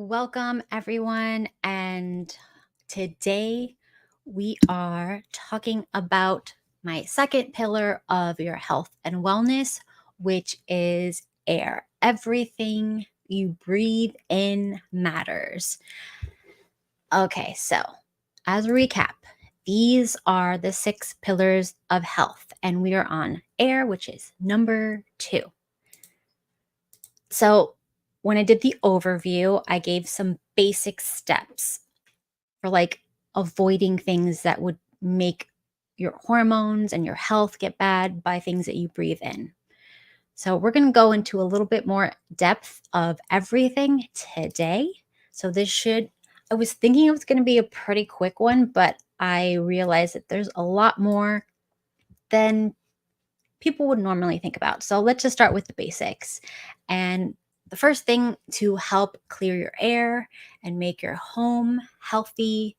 Welcome, everyone. And today we are talking about my second pillar of your health and wellness, which is air. Everything you breathe in matters. Okay, so as a recap, these are the 6 pillars of health, and we are on air, which is number 2. So, when I did the overview, I gave some basic steps for like avoiding things that would make your hormones and your health get bad by things that you breathe in. So, we're going to go into a little bit more depth of everything today. So, I was thinking it was going to be a pretty quick one, but I realized that there's a lot more than people would normally think about. So let's just start with the basics. And the first thing to help clear your air and make your home healthy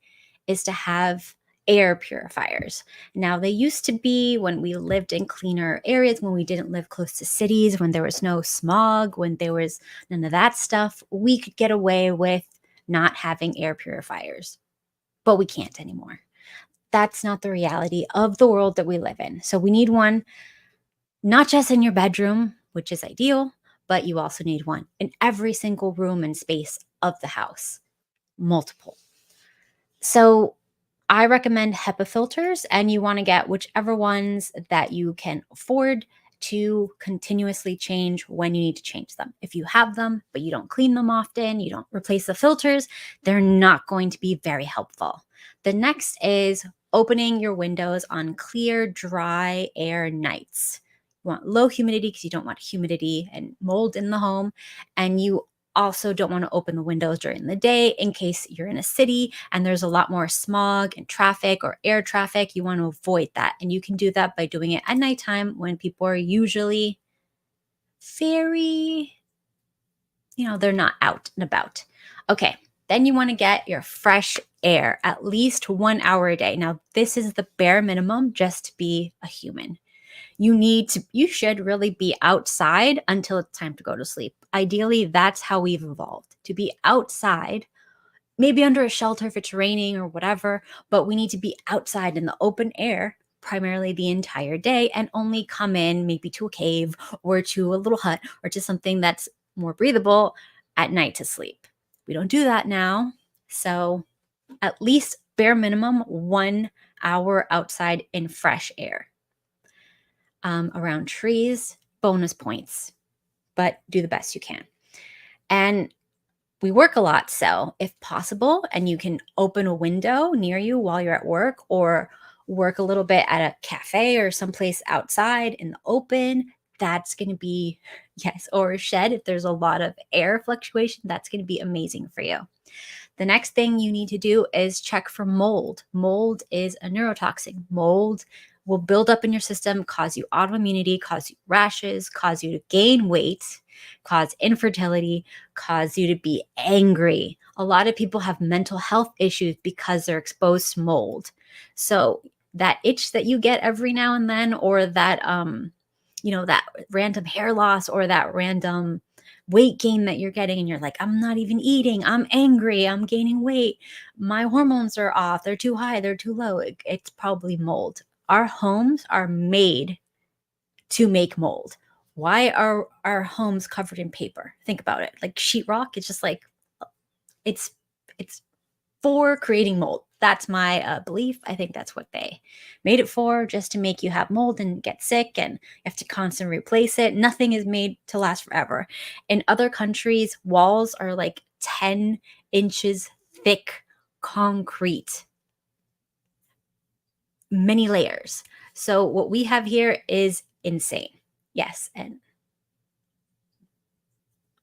is to have air purifiers. Now, they used to be when we lived in cleaner areas, when we didn't live close to cities, when there was no smog, when there was none of that stuff, we could get away with not having air purifiers, but we can't anymore. That's not the reality of the world that we live in. So we need one not just in your bedroom, which is ideal, but you also need one in every single room and space of the house, multiple. So I recommend HEPA filters, and you want to get whichever ones that you can afford to continuously change when you need to change them. If you have them, but you don't clean them often, you don't replace the filters, they're not going to be very helpful. The next is opening your windows on clear, dry air nights. You want low humidity because you don't want humidity and mold in the home. And you also don't want to open the windows during the day in case you're in a city and there's a lot more smog and traffic or air traffic. You want to avoid that. And you can do that by doing it at nighttime when people are usually very, they're not out and about. Okay. Then you want to get your fresh air at least 1 hour a day. Now, this is the bare minimum just to be a human. You should really be outside until it's time to go to sleep. Ideally, that's how we've evolved, to be outside, maybe under a shelter if it's raining or whatever, but we need to be outside in the open air primarily the entire day and only come in maybe to a cave or to a little hut or to something that's more breathable at night to sleep. We don't do that now. So at least bare minimum 1 hour outside in fresh air. Around trees, bonus points, but do the best you can. And we work a lot, so if possible, and you can open a window near you while you're at work or work a little bit at a cafe or someplace outside in the open, that's going to be, yes, or a shed. If there's a lot of air fluctuation, that's going to be amazing for you. The next thing you need to do is check for mold. Mold is a neurotoxin. Mold will build up in your system, cause you autoimmunity, cause you rashes, cause you to gain weight, cause infertility, cause you to be angry. A lot of people have mental health issues because they're exposed to mold. So that itch that you get every now and then, or that that random hair loss or that random weight gain that you're getting, and you're like, I'm not even eating, I'm angry, I'm gaining weight, my hormones are off, they're too high, they're too low, it's probably mold. Our homes are made to make mold. Why are our homes covered in paper? Think about it. Like sheetrock, it's just like it's for creating mold. That's my belief. I think that's what they made it for, just to make you have mold and get sick and you have to constantly replace it. Nothing is made to last forever. In other countries, walls are like 10 inches thick concrete, many layers. So what we have here is insane. Yes. And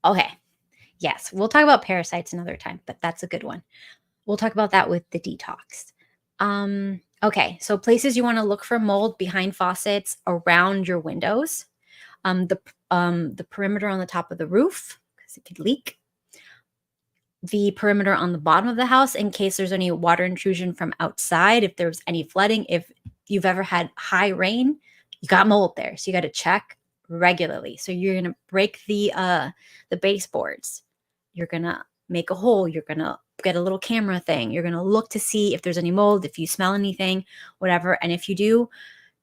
okay. Yes, we'll talk about parasites another time, but that's a good one. We'll talk about that with the detox. Okay, so places you want to look for mold: behind faucets, around your windows, the perimeter on the top of the roof because it could leak, the perimeter on the bottom of the house in case there's any water intrusion from outside, if there's any flooding, if you've ever had high rain, you got mold there, so you got to check regularly. So you're gonna break the baseboards. You're gonna make a hole. You're going to get a little camera thing. You're going to look to see if there's any mold, if you smell anything, whatever. And if you do,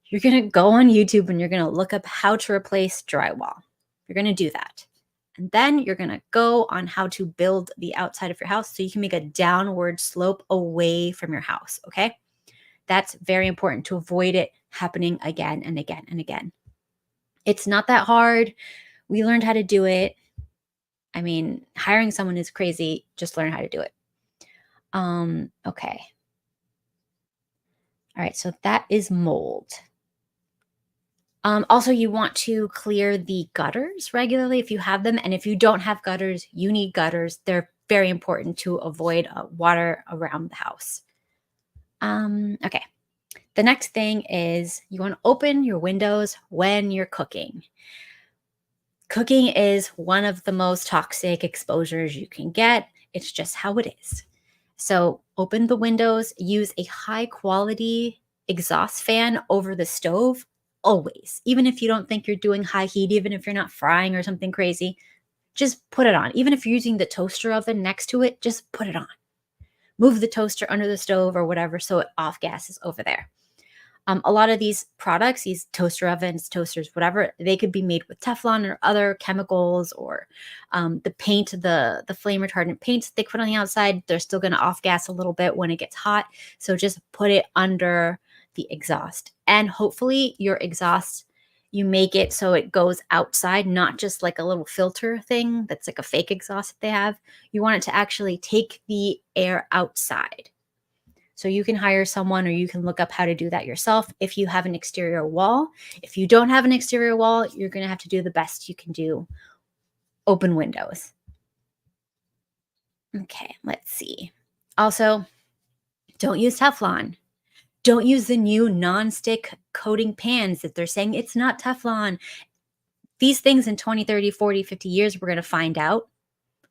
you're going to go on YouTube and you're going to look up how to replace drywall. You're going to do that. And then you're going to go on how to build the outside of your house so you can make a downward slope away from your house. Okay. That's very important to avoid it happening again and again and again. It's not that hard. We learned how to do it. I mean, hiring someone is crazy. Just learn how to do it. Okay. All right. So that is mold. Also, you want to clear the gutters regularly if you have them. And if you don't have gutters, you need gutters. They're very important to avoid water around the house. Okay. The next thing is you want to open your windows when you're cooking. Cooking is one of the most toxic exposures you can get. It's just how it is. So open the windows, use a high quality exhaust fan over the stove always. Even if you don't think you're doing high heat, even if you're not frying or something crazy, just put it on. Even if you're using the toaster oven next to it, just put it on. Move the toaster under the stove or whatever so it off gases over there. A lot of these products, these toaster ovens, toasters, whatever, they could be made with Teflon or other chemicals or the paint, the flame retardant paints they put on the outside. They're still going to off gas a little bit when it gets hot. So just put it under the exhaust. And hopefully your exhaust, you make it so it goes outside, not just like a little filter thing that's like a fake exhaust that they have. You want it to actually take the air outside. So you can hire someone or you can look up how to do that yourself if you have an exterior wall. If you don't have an exterior wall, you're going to have to do the best you can do. Open windows. Okay, let's see. Also, don't use Teflon. Don't use the new non-stick coating pans that they're saying it's not Teflon. These things in 20, 30, 40, 50 years, we're going to find out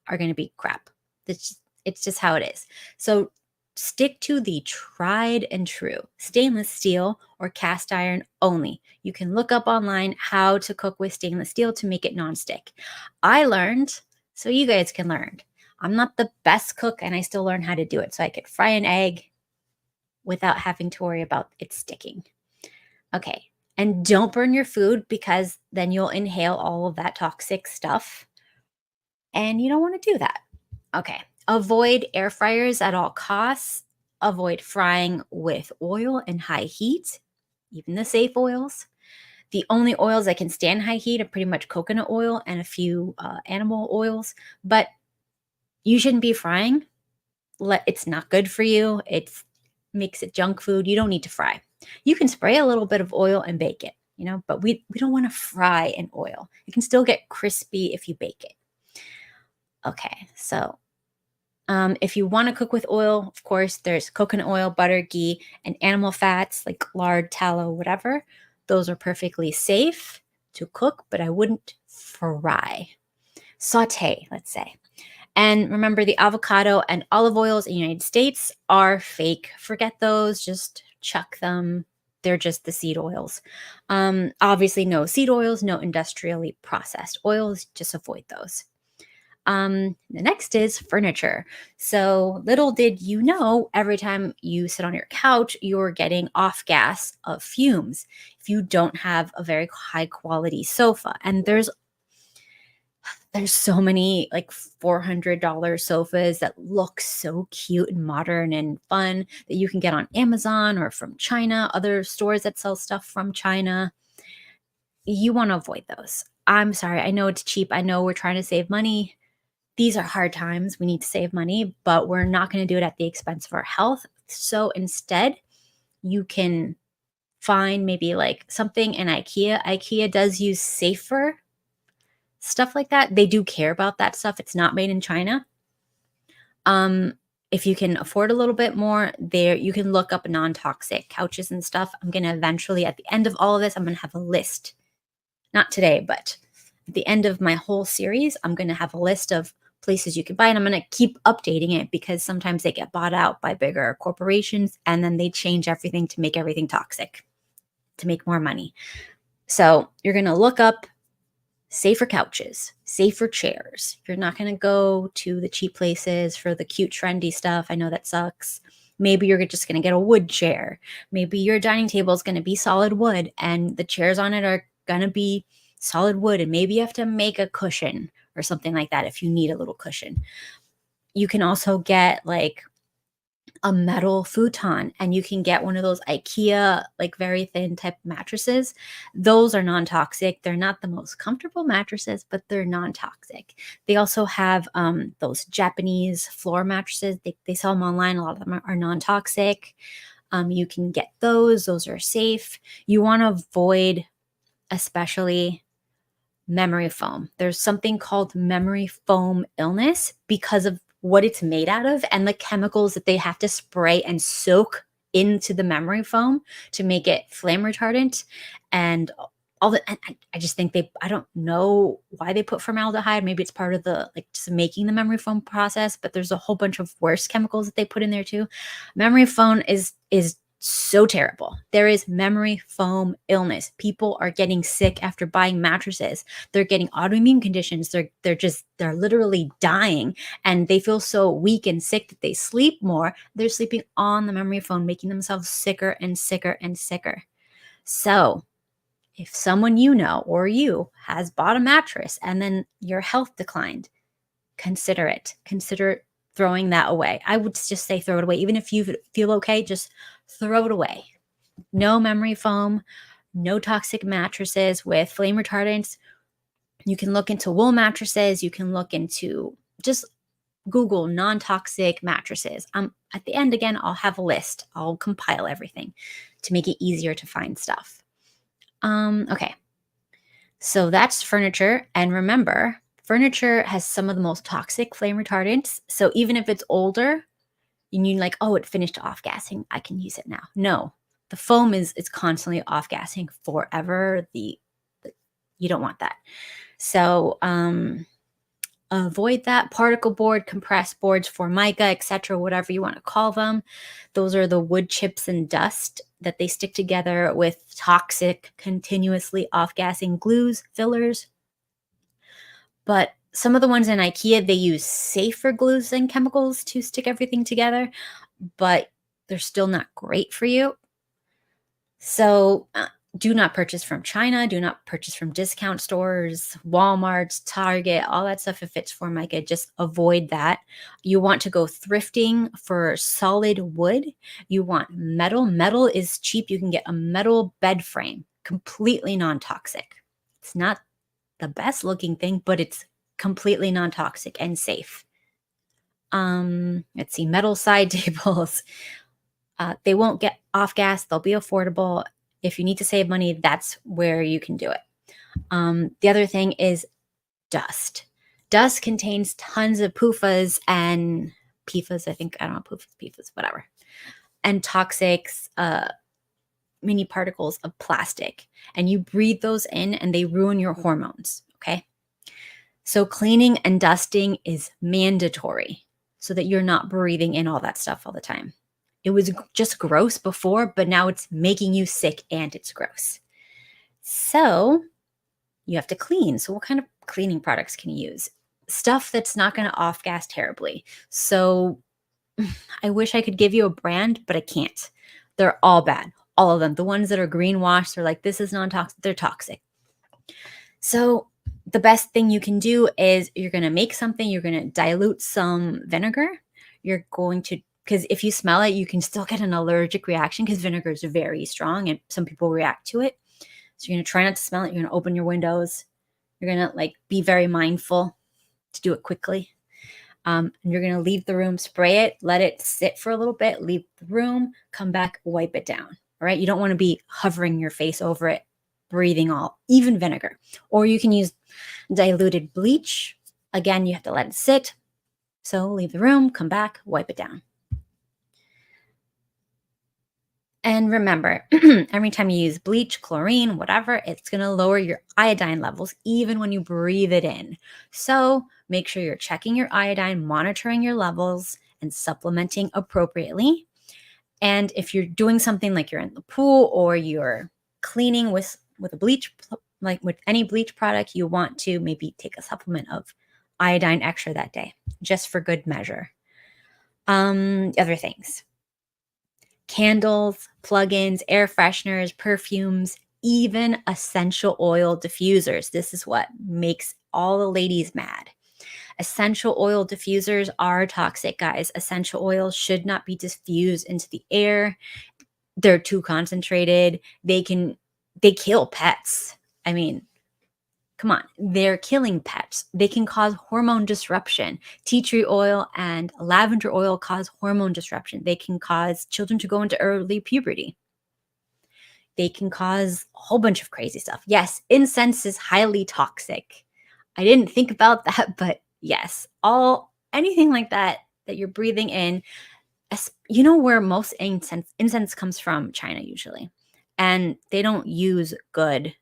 are going to be crap. It's just how it is. So stick to the tried and true stainless steel or cast iron only. You can look up online how to cook with stainless steel to make it nonstick. I learned, so you guys can learn. I'm not the best cook and I still learn how to do it. So I could fry an egg without having to worry about it sticking. Okay. And don't burn your food because then you'll inhale all of that toxic stuff. And you don't want to do that. Okay. Avoid air fryers at all costs. Avoid frying with oil and high heat, even the safe oils. The only oils that can stand high heat are pretty much coconut oil and a few animal oils, but you shouldn't be frying. It's not good for you. It makes it junk food. You don't need to fry. You can spray a little bit of oil and bake it, but we don't want to fry in oil. It can still get crispy if you bake it. Okay, so if you want to cook with oil, of course, there's coconut oil, butter, ghee, and animal fats like lard, tallow, whatever. Those are perfectly safe to cook, but I wouldn't fry. Saute, let's say. And remember, the avocado and olive oils in the United States are fake. Forget those. Just chuck them. They're just the seed oils. Obviously, no seed oils, no industrially processed oils. Just avoid those. The next is furniture. So little did you know, every time you sit on your couch, you're getting off gas of fumes if you don't have a very high quality sofa. And there's so many like $400 sofas that look so cute and modern and fun that you can get on Amazon or from China, other stores that sell stuff from China. You want to avoid those. I'm sorry. I know it's cheap. I know we're trying to save money. These are hard times. We need to save money, but we're not going to do it at the expense of our health. So instead, you can find maybe like something in IKEA. IKEA does use safer stuff like that. They do care about that stuff. It's not made in China. If you can afford a little bit more, there you can look up non-toxic couches and stuff. I'm going to eventually, at the end of all of this, I'm going to have a list. Not today, but at the end of my whole series, I'm going to have a list of places you can buy, and I'm going to keep updating it because sometimes they get bought out by bigger corporations and then they change everything to make everything toxic to make more money. So you're going to look up safer couches, safer chairs. You're not going to go to the cheap places for the cute, trendy stuff. I know that sucks. Maybe you're just going to get a wood chair. Maybe your dining table is going to be solid wood and the chairs on it are going to be solid wood. And maybe you have to make a cushion or something like that if you need a little cushion. You can also get like a metal futon, and you can get one of those IKEA, like very thin type mattresses. Those are non-toxic. They're not the most comfortable mattresses, but they're non-toxic. They also have those Japanese floor mattresses. They sell them online. A lot of them are non-toxic. You can get those. Those are safe. You want to avoid, especially memory foam. There's something called memory foam illness because of what it's made out of and the chemicals that they have to spray and soak into the memory foam to make it flame retardant and all the. And I just think I don't know why they put formaldehyde. Maybe it's part of the like just making the memory foam process, but there's a whole bunch of worse chemicals that they put in there too. Memory foam is so terrible. There is memory foam illness. People are getting sick after buying mattresses. They're getting autoimmune conditions. They're literally dying, and they feel so weak and sick that they sleep more. They're sleeping on the memory foam, making themselves sicker and sicker and sicker. So if someone you know or you has bought a mattress and then your health declined, consider it. Consider throwing that away. I would just say throw it away. Even if you feel okay, just throw it away. No memory foam, no toxic mattresses with flame retardants. You can look into wool mattresses. You can look into just Google non-toxic mattresses. At the end, again, I'll have a list. I'll compile everything to make it easier to find stuff. Okay. So that's furniture. And remember, furniture has some of the most toxic flame retardants. So even if it's older, and you're like, oh, it finished off-gassing, I can use it now. No, the foam is constantly off-gassing forever. You don't want that. So avoid that. Particle board, compressed boards, Formica, etc., whatever you want to call them. Those are the wood chips and dust that they stick together with toxic, continuously off-gassing glues, fillers. But some of the ones in IKEA, they use safer glues and chemicals to stick everything together, but they're still not great for you. So do not purchase from China. Do not purchase from discount stores, Walmart, Target, all that stuff. If it's Formica, just avoid that. You want to go thrifting for solid wood. You want metal. Metal is cheap. You can get a metal bed frame, completely non-toxic. It's not the best looking thing, but it's completely non-toxic and safe. Let's see, metal side tables. They won't get off gas. They'll be affordable. If you need to save money, that's where you can do it. The other thing is dust. Dust contains tons of PUFAs and PFAS. I don't know, PFAS, whatever. And toxics, mini particles of plastic. And you breathe those in and they ruin your hormones. Okay. So cleaning and dusting is mandatory so that you're not breathing in all that stuff all the time. It was just gross before, but now it's making you sick and it's gross. So you have to clean. So what kind of cleaning products can you use? Stuff that's not going to off-gas terribly. So I wish I could give you a brand, but I can't. They're all bad. All of them. The ones that are greenwashed, they're like, this is non-toxic. They're toxic. So the best thing you can do is you're going to make something. You're going to dilute some vinegar. You're going to, because if you smell it, you can still get an allergic reaction because vinegar is very strong and some people react to it. So you're going to try not to smell it. You're going to open your windows. You're going to like be very mindful to do it quickly. And you're going to leave the room, spray it, let it sit for a little bit, leave the room, come back, wipe it down. All right. You don't want to be hovering your face over it, breathing even vinegar. Or you can use diluted bleach. Again, you have to let it sit. So leave the room, come back, wipe it down. And remember, every time you use bleach, chlorine, whatever, it's going to lower your iodine levels even when you breathe it in. So make sure you're checking your iodine, monitoring your levels, and supplementing appropriately. And if you're doing something like you're in the pool or you're cleaning with a bleach like with any bleach product, you want to maybe take a supplement of iodine extra that day, just for good measure. Other things: candles, plugins, air fresheners, perfumes, even essential oil diffusers. This is what makes all the ladies mad. Essential oil diffusers are toxic, guys. Essential oils should not be diffused into the air. They're too concentrated. They kill pets. I mean, come on, they're killing pets. They can cause hormone disruption. Tea tree oil and lavender oil cause hormone disruption. They can cause children to go into early puberty. They can cause a whole bunch of crazy stuff. Yes, incense is highly toxic. I didn't think about that, but yes, all anything like that that you're breathing in, you know where most incense comes from? China usually. And they don't use good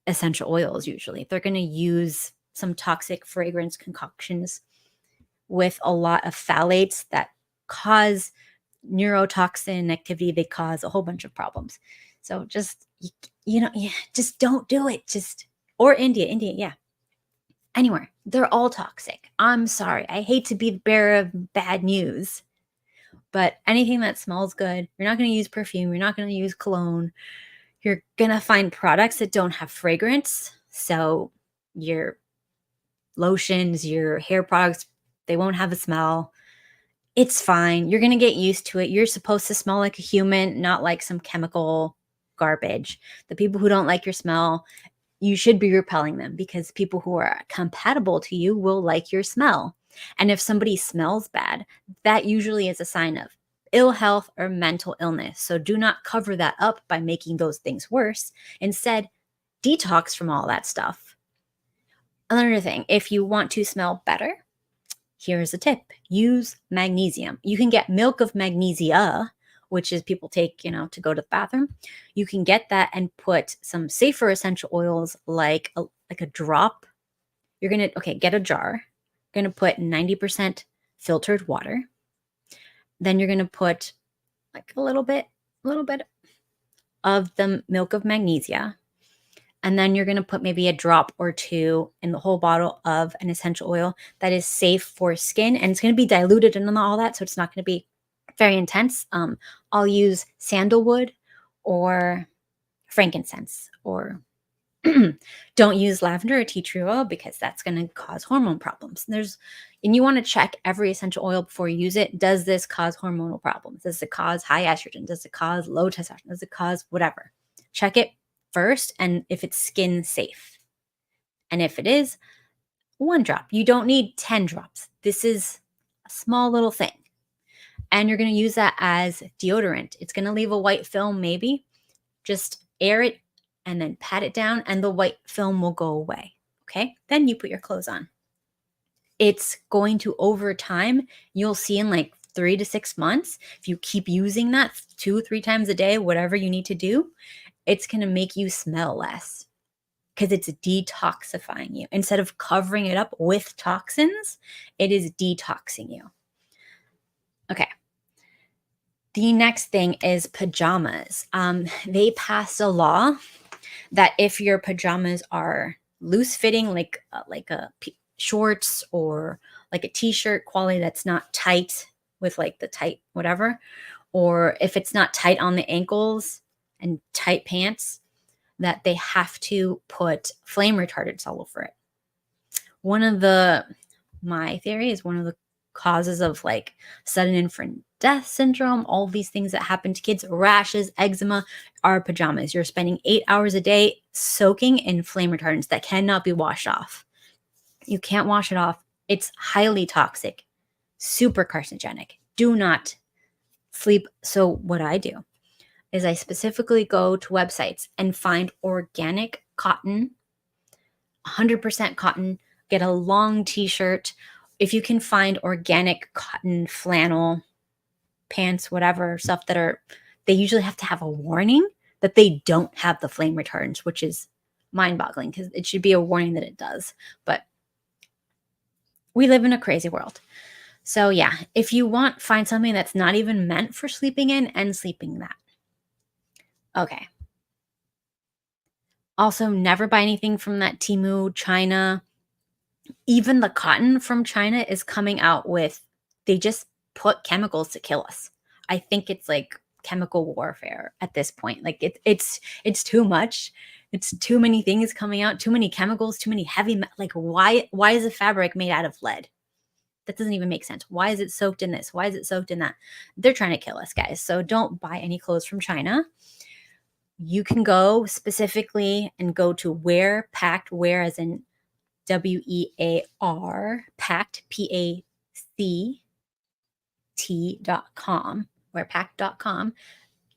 essential oils usually. They're going to use some toxic fragrance concoctions with a lot of phthalates that cause neurotoxin activity. They cause a whole bunch of problems. So just, just don't do it. Or India, yeah. Anywhere. They're all toxic. I'm sorry. I hate to be the bearer of bad news, but anything that smells good, you're not going to use perfume. You're not going to use cologne. You're going to find products that don't have fragrance. So your lotions, your hair products, they won't have a smell. It's fine. You're going to get used to it. You're supposed to smell like a human, not like some chemical garbage. The people who don't like your smell, you should be repelling them, because people who are compatible to you will like your smell. And if somebody smells bad, that usually is a sign of ill health or mental illness. So do not cover that up by making those things worse. Instead, detox from all that stuff. Another thing, if you want to smell better, here's a tip: use magnesium. You can get milk of magnesia, which is people take, to go to the bathroom. You can get that and put some safer essential oils like a drop. You're going to, get a jar. You're going to put 90% filtered water. Then you're going to put like a little bit of the milk of magnesia. And then you're going to put maybe a drop or two in the whole bottle of an essential oil that is safe for skin. And it's going to be diluted and all that, so it's not going to be very intense. I'll use sandalwood or frankincense, or don't use lavender or tea tree oil, because that's going to cause hormone problems. And you want to check every essential oil before you use it. Does this cause hormonal problems? Does it cause high estrogen? Does it cause low testosterone? Does it cause whatever? Check it first, and if it's skin safe. And if it is, 1 drop. You don't need 10 drops. This is a small little thing. And you're going to use that as deodorant. It's going to leave a white film maybe. Just air it and then pat it down, and the white film will go away. Okay? Then you put your clothes on. It's going to, over time, you'll see in like 3 to 6 months, if you keep using that 2-3 times a day, whatever you need to do, it's going to make you smell less, because it's detoxifying you. Instead of covering it up with toxins, it is detoxing you. Okay. The next thing is pajamas. They passed a law that if your pajamas are loose fitting, like shorts or like a t-shirt quality that's not tight with like the tight whatever, or if it's not tight on the ankles and tight pants, that they have to put flame retardants all over it. My theory is one of the causes of like sudden infant death syndrome, all these things that happen to kids, rashes, eczema, are pajamas. You're spending 8 hours a day soaking in flame retardants that cannot be washed off. You can't wash it off. It's highly toxic, super carcinogenic. Do not sleep. So what I do is I specifically go to websites and find organic cotton, 100% cotton, get a long t-shirt. If you can find organic cotton flannel pants, whatever, stuff they usually have to have a warning that they don't have the flame retardants, which is mind-boggling, because it should be a warning that it does. But we live in a crazy world. So yeah, if you find something that's not even meant for sleeping in and sleeping that. Okay. Also, never buy anything from that Temu, China. Even the cotton from China is coming out with, they just put chemicals to kill us. I think it's like chemical warfare at this point. Like it's too much. It's too many things coming out, too many chemicals, too many like why is a fabric made out of lead? That doesn't even make sense. Why is it soaked in this? Why is it soaked in that? They're trying to kill us, guys. So don't buy any clothes from China. You can go specifically and go to Wear Packed, Wear as in WEAR, packed, PACT.com, wearpacked.com.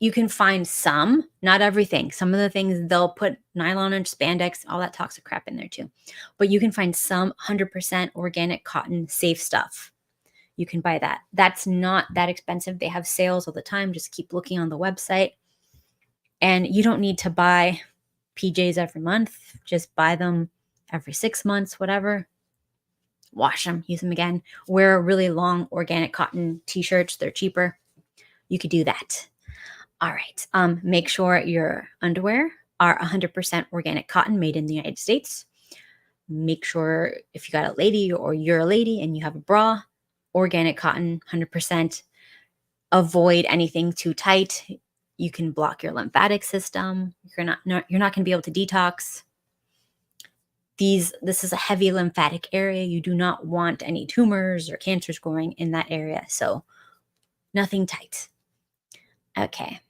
You can find some, not everything. Some of the things they'll put nylon and spandex, all that toxic crap in there too. But you can find some 100% organic cotton safe stuff. You can buy that. That's not that expensive. They have sales all the time. Just keep looking on the website. And you don't need to buy PJs every month. Just buy them every 6 months, whatever. Wash them, use them again. Wear really long organic cotton t-shirts. They're cheaper. You could do that. All right. Make sure your underwear are 100% organic cotton made in the United States. Make sure if you got a lady or you're a lady and you have a bra, organic cotton, 100%. Avoid anything too tight. You can block your lymphatic system. You're not going to be able to detox. This is a heavy lymphatic area. You do not want any tumors or cancers growing in that area. So nothing tight. Okay.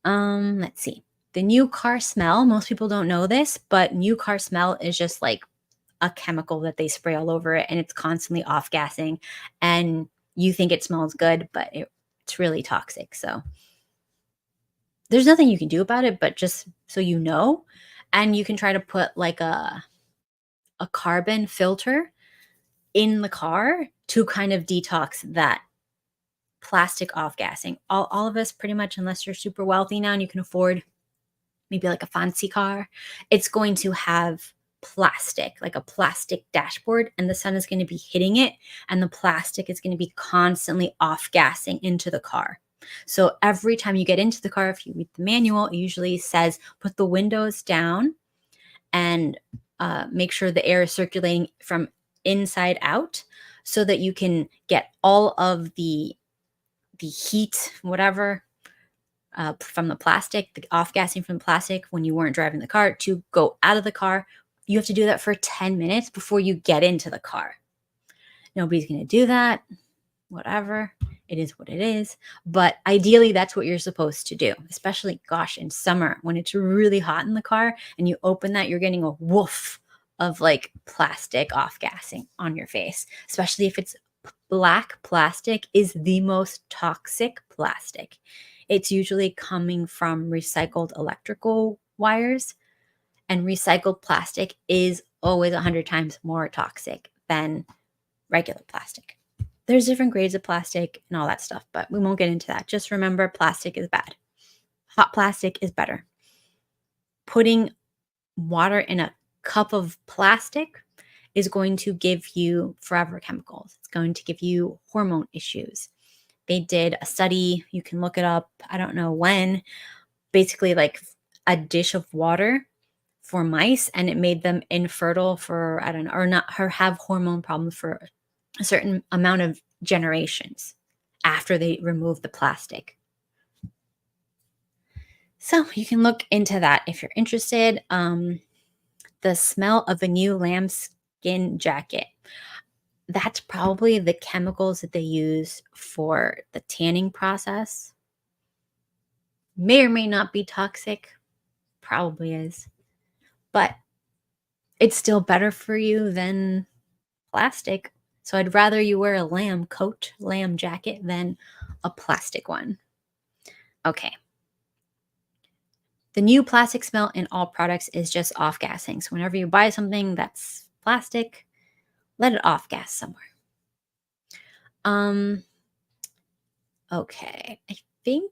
Let's see. The new car smell, most people don't know this, but new car smell is just like a chemical that they spray all over it and it's constantly off-gassing and you think it smells good, but it's really toxic. So there's nothing you can do about it, but just so you know, and you can try to put like a carbon filter in the car to kind of detox that plastic off-gassing. All of us pretty much, unless you're super wealthy now and you can afford maybe like a fancy car, it's going to have plastic, like a plastic dashboard, and the sun is going to be hitting it and the plastic is going to be constantly off-gassing into the car. So every time you get into the car, if you read the manual, it usually says put the windows down and make sure the air is circulating from inside out so that you can get all of the heat, whatever, from the plastic, the off-gassing from the plastic when you weren't driving the car to go out of the car. You have to do that for 10 minutes before you get into the car. Nobody's going to do that. Whatever. It is what it is. But ideally, that's what you're supposed to do, especially, gosh, in summer when it's really hot in the car and you open that, you're getting a woof of like plastic off-gassing on your face, especially if it's black. Plastic is the most toxic plastic. It's usually coming from recycled electrical wires, and recycled plastic is always 100 times more toxic than regular plastic. There's different grades of plastic and all that stuff, but we won't get into that. Just remember, plastic is bad. Hot plastic is better. Putting water in a cup of plastic is going to give you forever chemicals. It's going to give you hormone issues. They did a study, you can look it up, I don't know when, basically like a dish of water for mice, and it made them infertile for, I don't know, or have hormone problems for a certain amount of generations after they removed the plastic. So you can look into that if you're interested. The smell of a new lambskin jacket. That's probably the chemicals that they use for the tanning process. May or may not be toxic. Probably is. But it's still better for you than plastic. So I'd rather you wear a lamb coat, lamb jacket, than a plastic one. Okay. The new plastic smell in all products is just off-gassing. So whenever you buy something that's plastic, let it off-gas somewhere. Okay. I think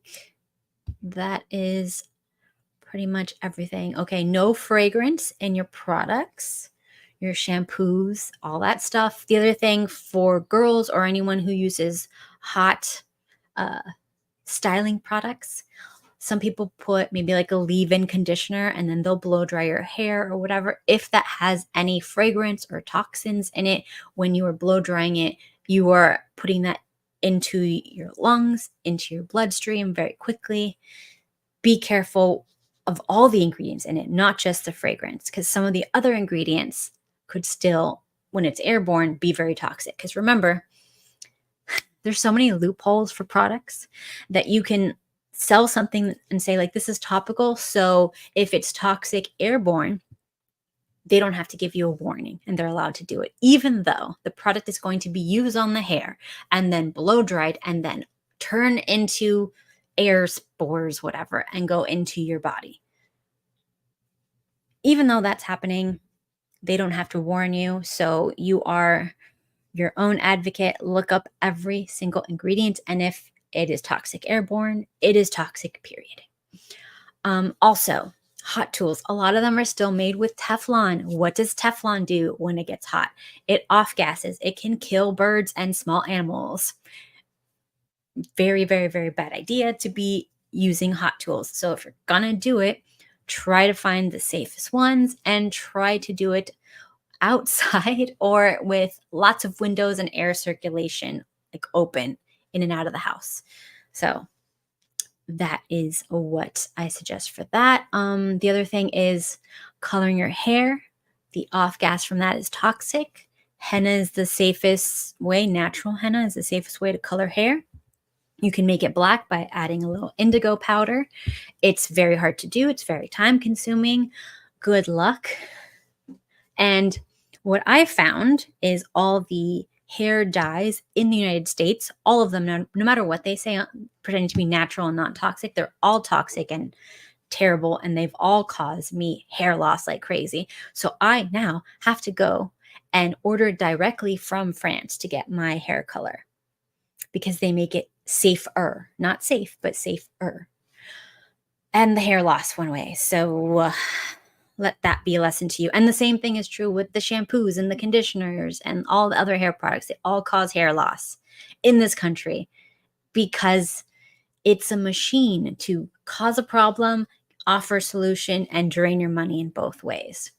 that is pretty much everything. Okay. No fragrance in your products, your shampoos, all that stuff. The other thing for girls or anyone who uses hot styling products, Some people put maybe like a leave-in conditioner and then they'll blow dry your hair or whatever. If that has any fragrance or toxins in it, when you are blow drying it, you are putting that into your lungs, into your bloodstream very quickly. Be careful of all the ingredients in it, not just the fragrance, because some of the other ingredients could still, when it's airborne, be very toxic. Because remember, there's so many loopholes for products that you can sell something and say, like, this is topical. So if it's toxic airborne, they don't have to give you a warning and they're allowed to do it, even though the product is going to be used on the hair and then blow dried and then turn into air spores, whatever, and go into your body. Even though that's happening, they don't have to warn you. So you are your own advocate. Look up every single ingredient. And if it is toxic airborne, it is toxic, period. Also, hot tools. A lot of them are still made with Teflon. What does Teflon do when it gets hot? It off gases. It can kill birds and small animals. Very, very, very bad idea to be using hot tools. So if you're gonna do it, try to find the safest ones and try to do it outside or with lots of windows and air circulation, like open in and out of the house. So that is what I suggest for that. The other thing is coloring your hair. The off gas from that is toxic. Henna is the safest way. Natural henna is the safest way to color hair. You can make it black by adding a little indigo powder. It's very hard to do. It's very time consuming. Good luck. And what I found is all the hair dyes in the United States, all of them, no matter what they say, pretending to be natural and not toxic, they're all toxic and terrible, and they've all caused me hair loss like crazy. So I now have to go and order directly from France to get my hair color because they make it safer, not safe, but safer. And the hair loss went away. So let that be a lesson to you. And the same thing is true with the shampoos and the conditioners and all the other hair products. They all cause hair loss in this country because it's a machine to cause a problem, offer a solution, and drain your money in both ways.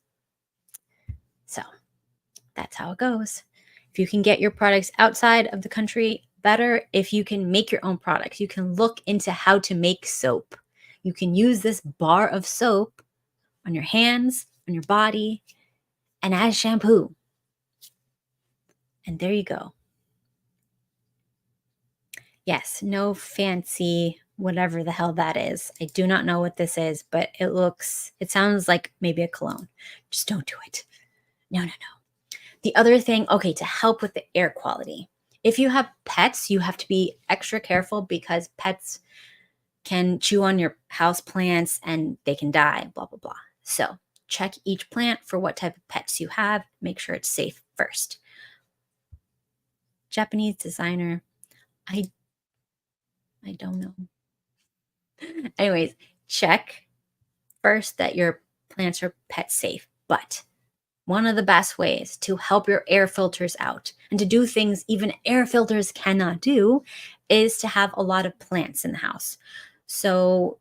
So that's how it goes. If you can get your products outside of the country, better. If you can make your own products, you can look into how to make soap. You can use this bar of soap on your hands, on your body, and as shampoo. And there you go. Yes, no fancy whatever the hell that is. I do not know what this is, but it sounds like maybe a cologne. Just don't do it. No. The other thing, okay, to help with the air quality. If you have pets, you have to be extra careful because pets can chew on your house plants and they can die, blah, blah, blah. So check each plant for what type of pets you have. Make sure it's safe first. Japanese designer. I don't know. Anyways, check first that your plants are pet safe. But one of the best ways to help your air filters out and to do things even air filters cannot do is to have a lot of plants in the house. So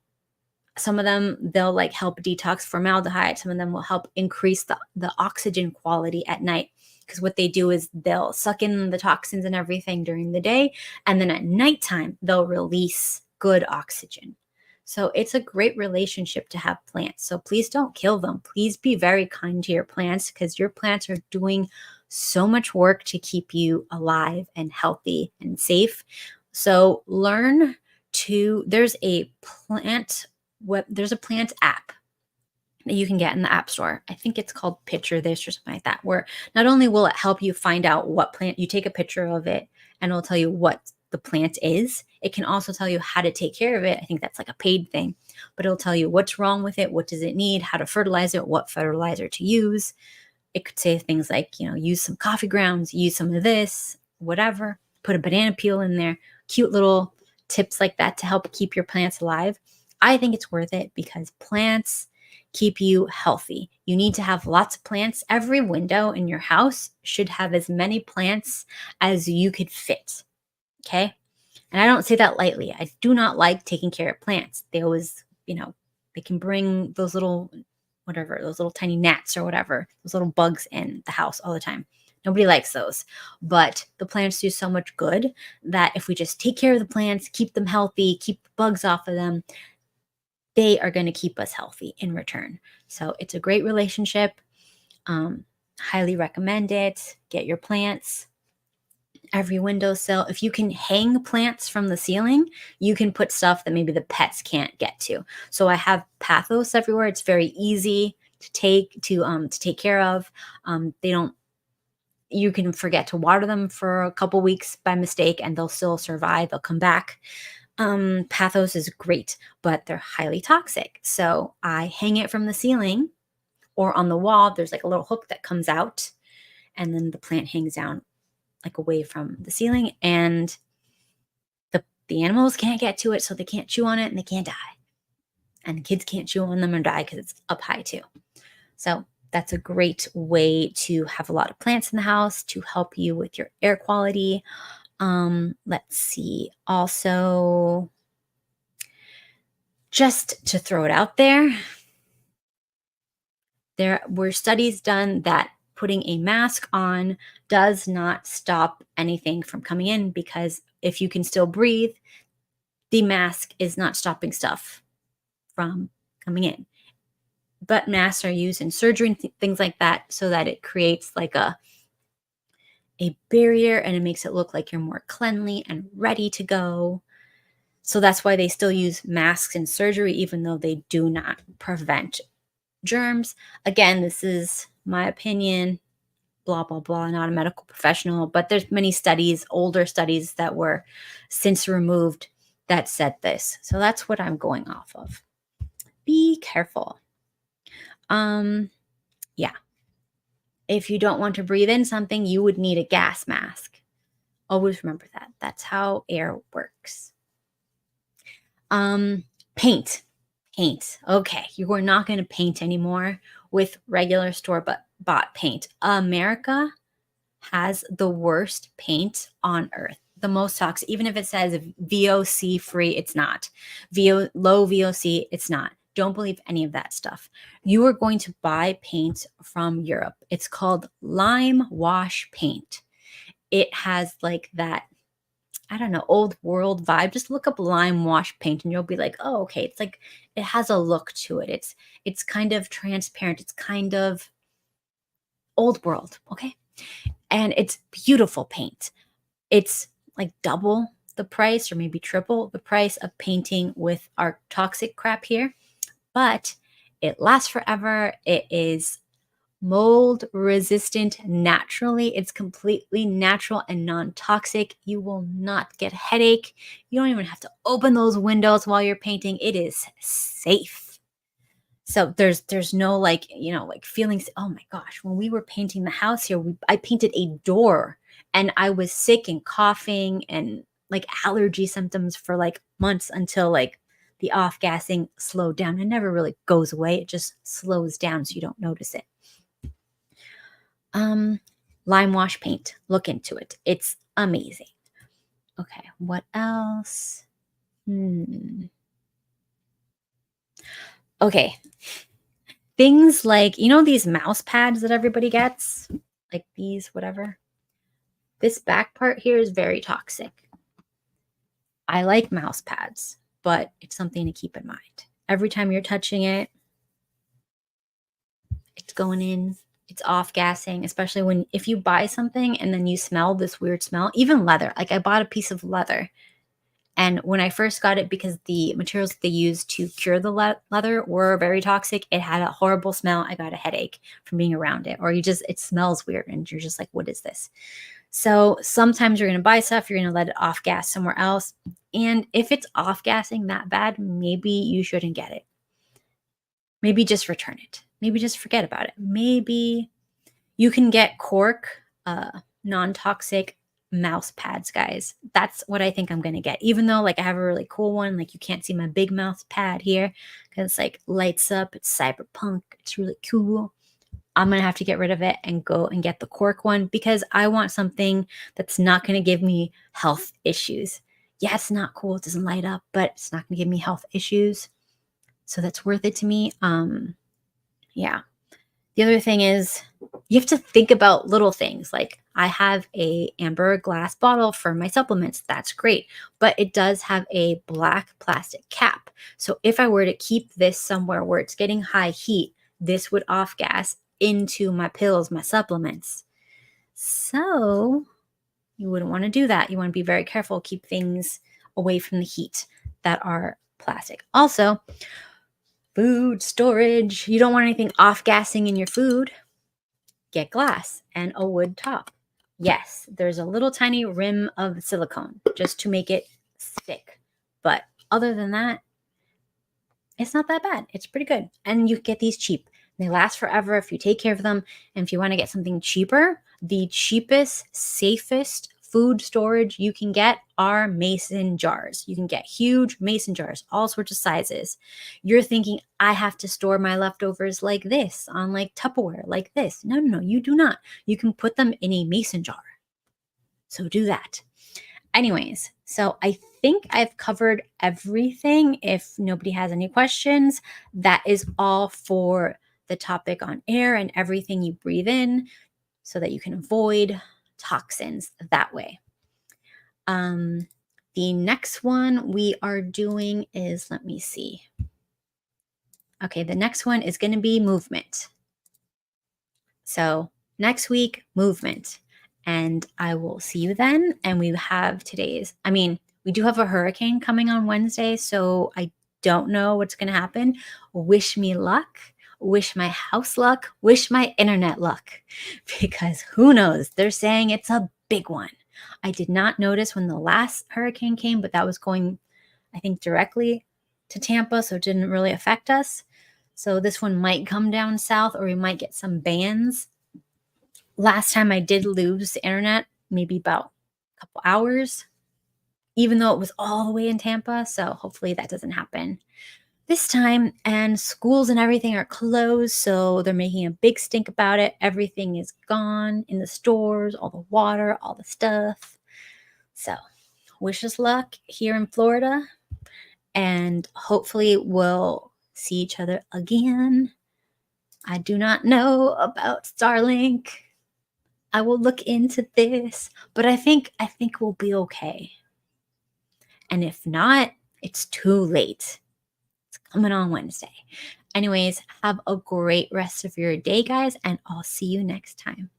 some of them, they'll like help detox formaldehyde. Some of them will help increase the oxygen quality at night. Because what they do is they'll suck in the toxins and everything during the day. And then at nighttime, they'll release good oxygen. So it's a great relationship to have plants. So please don't kill them. Please be very kind to your plants because your plants are doing so much work to keep you alive and healthy and safe. So there's a plant app that you can get in the App Store. I think it's called Picture This or something like that, where not only will it help you find out what plant, you take a picture of it and it'll tell you what the plant is. It can also tell you how to take care of it. I think that's like a paid thing, but it'll tell you what's wrong with it, what does it need, how to fertilize it, what fertilizer to use. It could say things like, use some coffee grounds, use some of this, whatever, put a banana peel in there, cute little tips like that to help keep your plants alive. I think it's worth it because plants keep you healthy. You need to have lots of plants. Every window in your house should have as many plants as you could fit. Okay? And I don't say that lightly. I do not like taking care of plants. They always, they can bring those little, whatever, those little tiny gnats or whatever, those little bugs in the house all the time. Nobody likes those. But the plants do so much good that if we just take care of the plants, keep them healthy, keep the bugs off of them, they are going to keep us healthy in return. So it's a great relationship. Um, Highly recommend it. Get your plants every windowsill. If you can hang plants from the ceiling, you can put stuff that maybe the pets can't get to. So I have pathos everywhere. It's very easy to take care of. They don't You can forget to water them for a couple weeks by mistake and they'll still survive. They'll come back. Pathos is great, but they're highly toxic. So I hang it from the ceiling or on the wall. There's like a little hook that comes out and then the plant hangs down like away from the ceiling and the animals can't get to it, so they can't chew on it and they can't die. And the kids can't chew on them or die because it's up high too. So that's a great way to have a lot of plants in the house to help you with your air quality. Let's see. Also, just to throw it out there were studies done that putting a mask on does not stop anything from coming in because if you can still breathe, the mask is not stopping stuff from coming in. But masks are used in surgery and things like that so that it creates like a barrier and it makes it look like you're more cleanly and ready to go. So that's why they still use masks in surgery, even though they do not prevent germs. Again, this is my opinion, blah, blah, blah, not a medical professional, but there's many studies, older studies that were since removed that said this. So that's what I'm going off of. Be careful. Yeah. If you don't want to breathe in something, you would need a gas mask. Always remember that. That's how air works. Paint. Paint. Okay, you are not going to paint anymore with regular store-bought paint. America has the worst paint on earth. The most toxic. Even if it says VOC free, it's not. Low VOC, it's not. Don't believe any of that stuff. You are going to buy paint from Europe. It's called lime wash paint. It has like that, I don't know, old world vibe. Just look up lime wash paint and you'll be like, oh, okay. It's like it has a look to it. It's kind of transparent. It's kind of old world. Okay. And it's beautiful paint. It's like double the price or maybe triple the price of painting with our toxic crap here, but it lasts forever. It is mold resistant naturally. It's completely natural and non-toxic. You will not get a headache. You don't even have to open those windows while you're painting. It is safe. So there's no like, like feelings. Oh my gosh, when we were painting the house here, I painted a door and I was sick and coughing and like allergy symptoms for like months until like the off gassing slowed down. It never really goes away. It just slows down so you don't notice it. Lime wash paint. Look into it. It's amazing. Okay, what else? Okay. Things like, these mouse pads that everybody gets, like these, whatever. This back part here is very toxic. I like mouse pads, but it's something to keep in mind. Every time you're touching it, it's going in, it's off gassing, especially if you buy something and then you smell this weird smell, even leather. Like I bought a piece of leather. And when I first got it, because the materials they used to cure the leather were very toxic, it had a horrible smell. I got a headache from being around it. Or it smells weird and you're just like, what is this? So sometimes you're going to buy stuff, you're going to let it off gas somewhere else. And if it's off gassing that bad, maybe you shouldn't get it. Maybe just return it. Maybe just forget about it. Maybe you can get cork, non-toxic mouse pads, guys. That's what I think I'm going to get. Even though like I have a really cool one, like you can't see my big mouse pad here because it's like lights up. It's cyberpunk. It's really cool. I'm going to have to get rid of it and go and get the cork one because I want something that's not going to give me health issues. Yeah, it's not cool. It doesn't light up, but it's not going to give me health issues. So that's worth it to me. Yeah. The other thing is you have to think about little things. Like I have a amber glass bottle for my supplements. That's great, but it does have a black plastic cap. So if I were to keep this somewhere where it's getting high heat, this would off gas into my pills, my supplements. So you wouldn't want to do that. You want to be very careful, keep things away from the heat that are plastic. Also, food storage. You don't want anything off gassing in your food. Get glass and a wood top. Yes, there's a little tiny rim of silicone just to make it stick. But other than that, it's not that bad. It's pretty good. And you get these cheap. They last forever if you take care of them. And if you want to get something cheaper, the cheapest, safest food storage you can get are mason jars. You can get huge mason jars, all sorts of sizes. You're thinking, I have to store my leftovers like this on like Tupperware, like this. No, no, no, you do not. You can put them in a mason jar. So do that. Anyways, so I think I've covered everything. If nobody has any questions, that is all for the topic on air and everything you breathe in so that you can avoid toxins that way. The next one we are doing is, let me see. Okay, the next one is going to be movement. So next week, movement. And I will see you then. And we have we do have a hurricane coming on Wednesday. So I don't know what's going to happen. Wish me luck. Wish my house luck. Wish my internet luck. Because who knows? They're saying it's a big one. I did not notice when the last hurricane came, but that was going, I think, directly to Tampa. So it didn't really affect us. So this one might come down south, or we might get some bans. Last time I did lose the internet, maybe about a couple hours, even though it was all the way in Tampa. So hopefully that doesn't happen this time. And schools and everything are closed. So they're making a big stink about it. Everything is gone in the stores, all the water, all the stuff. So wish us luck here in Florida. And hopefully we'll see each other again. I do not know about Starlink. I will look into this, but I think we'll be okay. And if not, it's too late. It's coming on Wednesday. Anyways, have a great rest of your day, guys, and I'll see you next time.